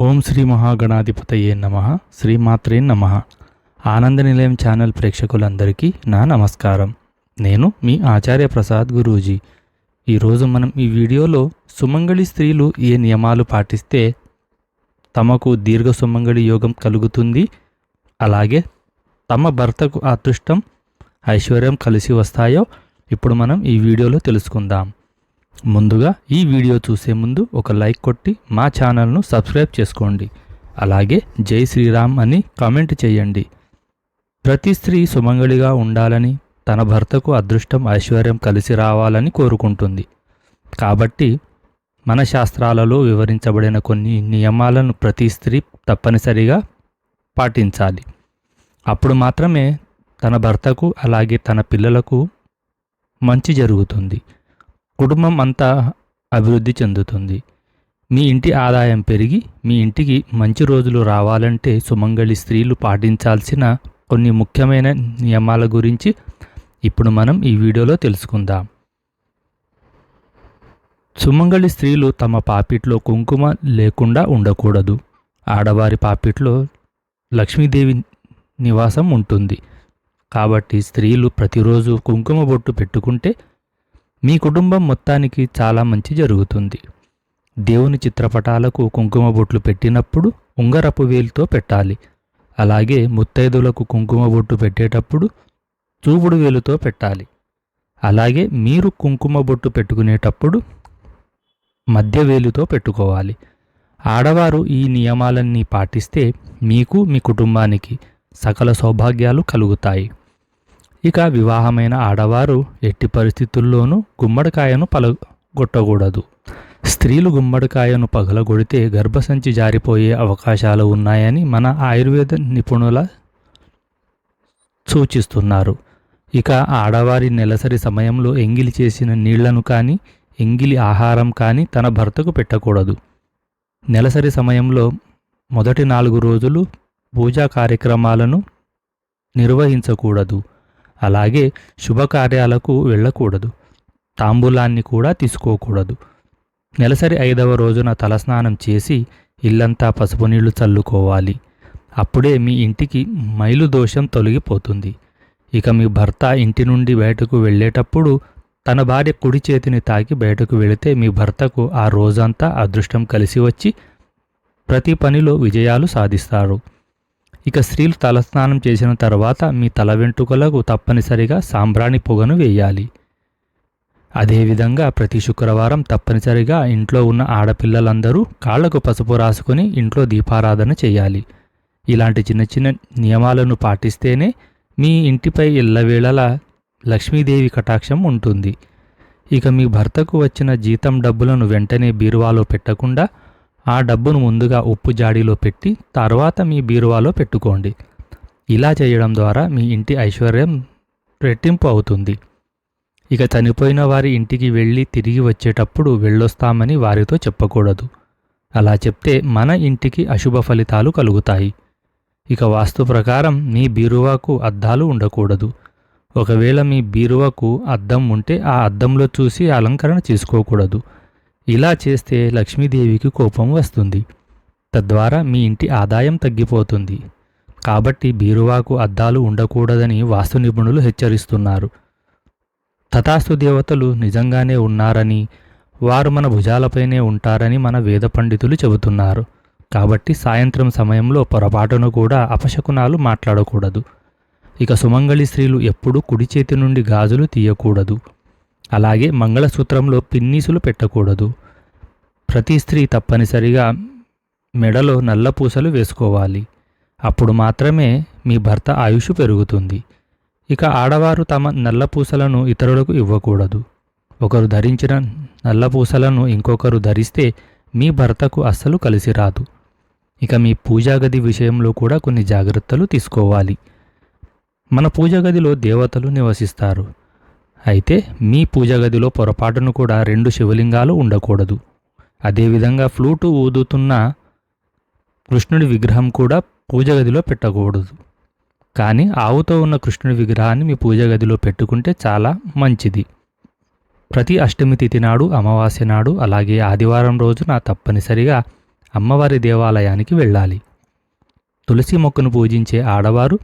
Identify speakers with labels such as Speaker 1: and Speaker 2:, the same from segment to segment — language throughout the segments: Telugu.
Speaker 1: ఓం శ్రీ మహాగణాధిపతయే నమః. శ్రీమాత్రే నమః. ఆనంద నిలయం ఛానల్ ప్రేక్షకులందరికీ నా నమస్కారం. నేను మీ ఆచార్య ప్రసాద్ గురూజీ. ఈరోజు మనం ఈ వీడియోలో సుమంగళి స్త్రీలు ఏ నియమాలు పాటిస్తే తమకు దీర్ఘ సుమంగళి యోగం కలుగుతుంది, అలాగే తమ భర్తకు అదృష్టం ఐశ్వర్యం కలిసి వస్తాయో ఇప్పుడు మనం ఈ వీడియోలో తెలుసుకుందాం. ముందుగా ఈ వీడియో చూసే ముందు ఒక లైక్ కొట్టి మా ఛానల్ను సబ్స్క్రైబ్ చేసుకోండి. అలాగే జై శ్రీరామ్ అని కామెంట్ చేయండి. ప్రతి స్త్రీ సుమంగళిగా ఉండాలని, తన భర్తకు అదృష్టం ఐశ్వర్యం కలిసి రావాలని కోరుకుంటుంది. కాబట్టి మన శాస్త్రాలలో వివరించబడిన కొన్ని నియమాలను ప్రతి స్త్రీ తప్పనిసరిగా పాటించాలి. అప్పుడు మాత్రమే తన భర్తకు అలాగే తన పిల్లలకు మంచి జరుగుతుంది. కుటుంబం అంతా అభివృద్ధి చెందుతుంది. మీ ఇంటి ఆదాయం పెరిగి మీ ఇంటికి మంచి రోజులు రావాలంటే సుమంగళి స్త్రీలు పాటించాల్సిన కొన్ని ముఖ్యమైన నియమాల గురించి ఇప్పుడు మనం ఈ వీడియోలో తెలుసుకుందాం. సుమంగళి స్త్రీలు తమ పాపిట్లో కుంకుమ లేకుండా ఉండకూడదు. ఆడవారి పాపిట్లో లక్ష్మీదేవి నివాసం ఉంటుంది. కాబట్టి స్త్రీలు ప్రతిరోజు కుంకుమ బొట్టు పెట్టుకుంటే మీ కుటుంబం మొత్తానికి చాలా మంచి జరుగుతుంది. దేవుని చిత్రపటాలకు కుంకుమ బొట్లు పెట్టినప్పుడు ఉంగరపు వేలుతో పెట్టాలి. అలాగే ముత్తైదులకు కుంకుమ బొట్టు పెట్టేటప్పుడు చూపుడు వేలుతో పెట్టాలి. అలాగే మీరు కుంకుమ బొట్టు పెట్టుకునేటప్పుడు మధ్య వేలుతో పెట్టుకోవాలి. ఆడవారు ఈ నియమాలన్నీ పాటిస్తే మీకు మీ కుటుంబానికి సకల సౌభాగ్యాలు కలుగుతాయి. ఇక వివాహమైన ఆడవారు ఎట్టి పరిస్థితుల్లోనూ గుమ్మడికాయను పగలగొట్టకూడదు. స్త్రీలు గుమ్మడికాయను పగలగొడితే గర్భసంచి జారిపోయే అవకాశాలు ఉన్నాయని మన ఆయుర్వేద నిపుణుల సూచిస్తున్నారు. ఇక ఆడవారి నెలసరి సమయంలో ఎంగిలి చేసిన నీళ్లను కానీ ఎంగిలి ఆహారం కానీ తన భర్తకు పెట్టకూడదు. నెలసరి సమయంలో మొదటి 4 రోజులు పూజా కార్యక్రమాలను నిర్వహించకూడదు. అలాగే శుభకార్యాలకు వెళ్ళకూడదు. తాంబూలాన్ని కూడా తీసుకోకూడదు. నెలసరి 5వ రోజున తలస్నానం చేసి ఇల్లంతా పసుపు నీళ్లు చల్లుకోవాలి. అప్పుడే మీ ఇంటికి మైలు దోషం తొలగిపోతుంది. ఇక మీ భర్త ఇంటి నుండి బయటకు వెళ్ళేటప్పుడు తన భార్య కుడి చేతిని తాకి బయటకు వెళితే మీ భర్తకు ఆ రోజంతా అదృష్టం కలిసి వచ్చి ప్రతి పనిలో విజయాలు సాధిస్తారు. ఇక స్త్రీలు తలస్నానం చేసిన తర్వాత మీ తల వెంట్రుకలకు తప్పనిసరిగా సాంబ్రాణి పొగను వేయాలి. అదేవిధంగా ప్రతి శుక్రవారం తప్పనిసరిగా ఇంట్లో ఉన్న ఆడపిల్లలందరూ కాళ్లకు పసుపు రాసుకొని ఇంట్లో దీపారాధన చేయాలి. ఇలాంటి చిన్న చిన్న నియమాలను పాటిస్తేనే మీ ఇంటిపై ఎల్లవేళలా లక్ష్మీదేవి కటాక్షం ఉంటుంది. ఇక మీ భర్తకు వచ్చిన జీతం డబ్బులను వెంటనే బీరువాలో పెట్టకుండా ఆ డబ్బును ముందుగా ఉప్పు జాడీలో పెట్టి తర్వాత మీ బీరువాలో పెట్టుకోండి. ఇలా చేయడం ద్వారా మీ ఇంటి ఐశ్వర్యం రెట్టింపు అవుతుంది. ఇక చనిపోయిన వారి ఇంటికి వెళ్ళి తిరిగి వచ్చేటప్పుడు వెళ్ళొస్తామని వారితో చెప్పకూడదు. అలా చెప్తే మన ఇంటికి అశుభ ఫలితాలు కలుగుతాయి. ఇక వాస్తు ప్రకారం మీ బీరువాకు అద్దాలు ఉండకూడదు. ఒకవేళ మీ బీరువాకు అద్దం ఉంటే ఆ అద్దంలో చూసి అలంకరణ చేసుకోకూడదు. ఇలా చేస్తే లక్ష్మీదేవికి కోపం వస్తుంది. తద్వారా మీ ఇంటి ఆదాయం తగ్గిపోతుంది. కాబట్టి బీరువాకు అద్దాలు ఉండకూడదని వాస్తు నిపుణులు హెచ్చరిస్తున్నారు. తథాస్తు దేవతలు నిజంగానే ఉన్నారని, వారు మన భుజాలపైనే ఉంటారని మన వేద పండితులు చెబుతున్నారు. కాబట్టి సాయంత్రం సమయంలో పొరపాటును కూడా అపశకునాలు మాట్లాడకూడదు. ఇక సుమంగళి స్త్రీలు ఎప్పుడూ కుడి చేతి నుండి గాజులు తీయకూడదు. అలాగే మంగళసూత్రంలో పిన్నీసులు పెట్టకూడదు. ప్రతి స్త్రీ తప్పనిసరిగా మెడలో నల్ల పూసలు వేసుకోవాలి. అప్పుడు మాత్రమే మీ భర్త ఆయుష్ పెరుగుతుంది. ఇక ఆడవారు తమ నల్ల పూసలను ఇతరులకు ఇవ్వకూడదు. ఒకరు ధరించిన నల్ల పూసలను ఇంకొకరు ధరిస్తే మీ భర్తకు అస్సలు కలిసి రాదు. ఇక మీ పూజా గది విషయంలో కూడా కొన్ని జాగ్రత్తలు తీసుకోవాలి. మన పూజా గదిలో దేవతలు నివసిస్తారు. అయితే మీ పూజా గదిలో పొరపాటును కూడా 2 శివలింగాలు ఉండకూడదు. అదేవిధంగా ఫ్లూటు ఊదుతున్న కృష్ణుడి విగ్రహం కూడా పూజ గదిలో పెట్టకూడదు. కానీ ఆవుతో ఉన్న కృష్ణుడి విగ్రహాన్ని మీ పూజ గదిలో పెట్టుకుంటే చాలా మంచిది. ప్రతి అష్టమి తిథి నాడు, అమావాస్య నాడు, అలాగే ఆదివారం రోజున తప్పనిసరిగా అమ్మవారి దేవాలయానికి వెళ్ళాలి. తులసి మొక్కను పూజించే ఆడవారు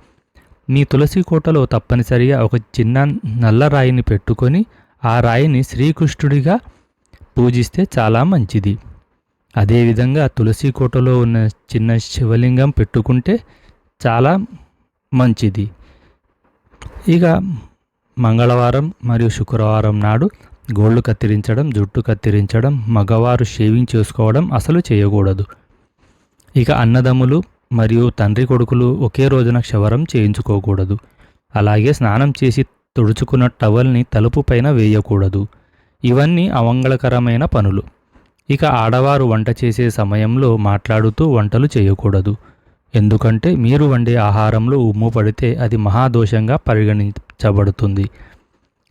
Speaker 1: మీ తులసి కోటలో తప్పనిసరిగా ఒక చిన్న నల్ల రాయిని పెట్టుకొని ఆ రాయిని శ్రీకృష్ణుడిగా పూజిస్తే చాలా మంచిది. అదేవిధంగా తులసి కోటలో ఉన్న చిన్న శివలింగం పెట్టుకుంటే చాలా మంచిది. ఇక మంగళవారం మరియు శుక్రవారం నాడు గోళ్ళు కత్తిరించడం, జుట్టు కత్తిరించడం, మగవారు షేవింగ్ చేసుకోవడం అసలు చేయకూడదు. ఇక అన్నదమ్ములు మరియు తండ్రి కొడుకులు ఒకే రోజున క్షవరం చేయించుకోకూడదు. అలాగే స్నానం చేసి తుడుచుకున్న టవల్ని తలుపు పైన వేయకూడదు. ఇవన్నీ అమంగళకరమైన పనులు. ఇక ఆడవారు వంట చేసే సమయంలో మాట్లాడుతూ వంటలు చేయకూడదు. ఎందుకంటే మీరు వండే ఆహారంలో ఉమ్ము పడితే అది మహాదోషంగా పరిగణించబడుతుంది.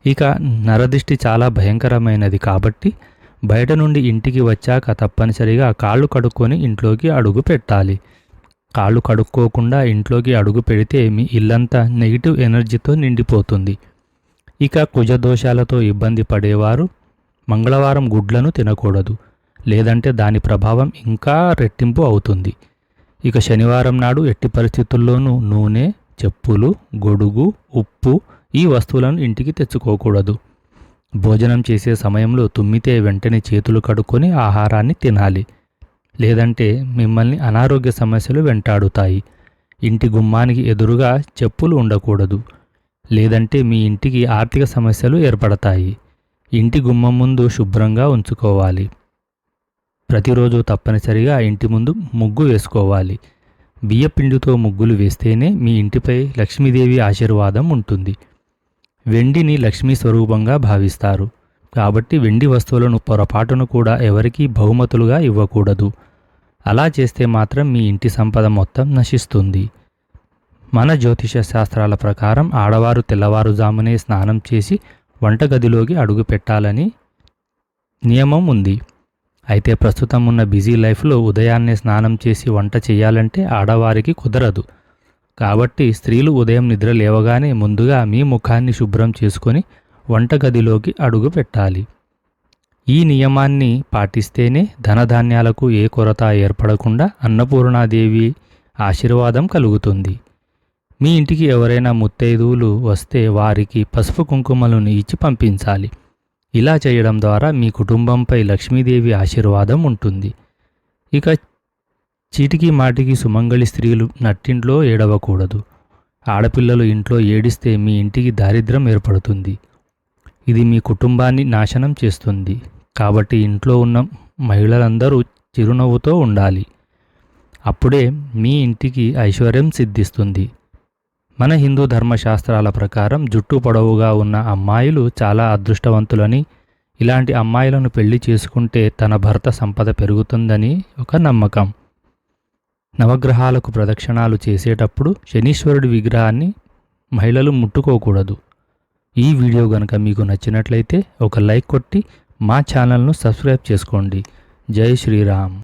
Speaker 1: ఇక నరదిష్టి చాలా భయంకరమైనది కాబట్టి బయట నుండి ఇంటికి వచ్చాక తప్పనిసరిగా కాళ్ళు కడుక్కొని ఇంట్లోకి అడుగు పెట్టాలి. కాళ్ళు కడుక్కోకుండా ఇంట్లోకి అడుగు పెడితే మీ ఇల్లంతా నెగిటివ్ ఎనర్జీతో నిండిపోతుంది. ఇక కుజదోషాలతో ఇబ్బంది పడేవారు మంగళవారం గుడ్లను తినకూడదు, లేదంటే దాని ప్రభావం ఇంకా రెట్టింపు అవుతుంది. ఇక శనివారం నాడు ఎట్టి పరిస్థితుల్లోనూ నూనె, చెప్పులు, గొడుగు, ఉప్పు ఈ వస్తువులను ఇంటికి తెచ్చుకోకూడదు. భోజనం చేసే సమయంలో తుమ్మితే వెంటనే చేతులు కడుక్కొని ఆహారాన్ని తినాలి, లేదంటే మిమ్మల్ని అనారోగ్య సమస్యలు వెంటాడుతాయి. ఇంటి గుమ్మానికి ఎదురుగా చెప్పులు ఉండకూడదు, లేదంటే మీ ఇంటికి ఆర్థిక సమస్యలు ఏర్పడతాయి. ఇంటి గుమ్మం ముందు శుభ్రంగా ఉంచుకోవాలి. ప్రతిరోజు తప్పనిసరిగా ఇంటి ముందు ముగ్గు వేసుకోవాలి. బియ్యపిండితో ముగ్గులు వేస్తేనే మీ ఇంటిపై లక్ష్మీదేవి ఆశీర్వాదం ఉంటుంది. వెండిని లక్ష్మీ స్వరూపంగా భావిస్తారు కాబట్టి వెండి వస్తువులను పొరపాటును కూడా ఎవరికీ బహుమతులుగా ఇవ్వకూడదు. అలా చేస్తే మాత్రం మీ ఇంటి సంపద మొత్తం నశిస్తుంది. మన జ్యోతిష శాస్త్రాల ప్రకారం ఆడవారు తెల్లవారుజామునే స్నానం చేసి వంటగదిలోకి అడుగు పెట్టాలని నియమం ఉంది. అయితే ప్రస్తుతం ఉన్న బిజీ లైఫ్లో ఉదయాన్నే స్నానం చేసి వంట చేయాలంటే ఆడవారికి కుదరదు. కాబట్టి స్త్రీలు ఉదయం నిద్ర లేవగానే ముందుగా మీ ముఖాన్ని శుభ్రం చేసుకొని వంటగదిలోకి అడుగు పెట్టాలి. ఈ నియమాన్ని పాటిస్తేనే ధనధాన్యాలకు ఏ కొరత ఏర్పడకుండా అన్నపూర్ణాదేవి ఆశీర్వాదం కలుగుతుంది. మీ ఇంటికి ఎవరైనా ముత్తైదువులు వస్తే వారికి పసుపు కుంకుమలను ఇచ్చి పంపించాలి. ఇలా చేయడం ద్వారా మీ కుటుంబంపై లక్ష్మీదేవి ఆశీర్వాదం ఉంటుంది. ఇక చీటికి మాటికి సుమంగళి స్త్రీలు నట్టింట్లో ఏడవకూడదు. ఆడపిల్లలు ఇంట్లో ఏడిస్తే మీ ఇంటికి దారిద్ర్యం ఏర్పడుతుంది. ఇది మీ కుటుంబాన్ని నాశనం చేస్తుంది. కాబట్టి ఇంట్లో ఉన్న మహిళలందరూ చిరునవ్వుతో ఉండాలి. అప్పుడే మీ ఇంటికి ఐశ్వర్యం సిద్ధిస్తుంది. మన హిందూ ధర్మశాస్త్రాల ప్రకారం జుట్టు పొడవుగా ఉన్న అమ్మాయిలు చాలా అదృష్టవంతులని, ఇలాంటి అమ్మాయిలను పెళ్లి చేసుకుంటే తన భర్త సంపద పెరుగుతుందని ఒక నమ్మకం. నవగ్రహాలకు ప్రదక్షిణాలు చేసేటప్పుడు శనీశ్వరుడి విగ్రహాన్ని మహిళలు ముట్టుకోకూడదు. ఈ వీడియో గనుక మీకు నచ్చినట్లయితే ఒక లైక్ కొట్టి మా ఛానల్ను సబ్స్క్రైబ్ చేసుకోండి. జై శ్రీరామ్.